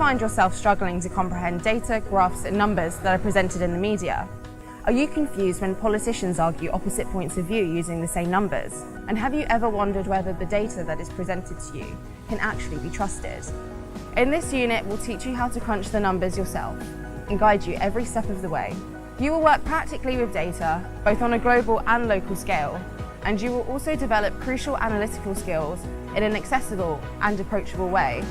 find yourself struggling to comprehend data, graphs and numbers that are presented in the media? Are you confused when politicians argue opposite points of view using the same numbers? And have you ever wondered whether the data that is presented to you can actually be trusted? In this unit, we'll teach you how to crunch the numbers yourself and guide you every step of the way. You will work practically with data, both on a global and local scale, and you will also develop crucial analytical skills in an accessible and approachable way.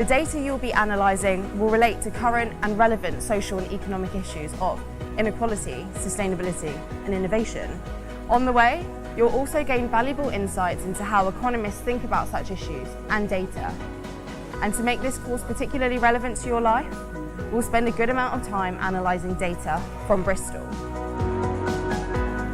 The data you'll be analysing will relate to current and relevant social and economic issues of inequality, sustainability and innovation. On the way, you'll also gain valuable insights into how economists think about such issues and data. And to make this course particularly relevant to your life, we'll spend a good amount of time analysing data from Bristol.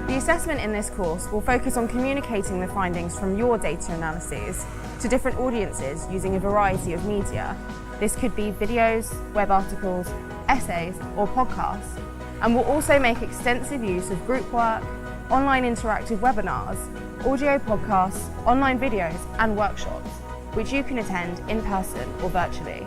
The assessment in this course will focus on communicating the findings from your data analyses to different audiences using a variety of media. This could be videos, web articles, essays or podcasts, and will also make extensive use of group work, online interactive webinars, audio podcasts, online videos and workshops, which you can attend in person or virtually.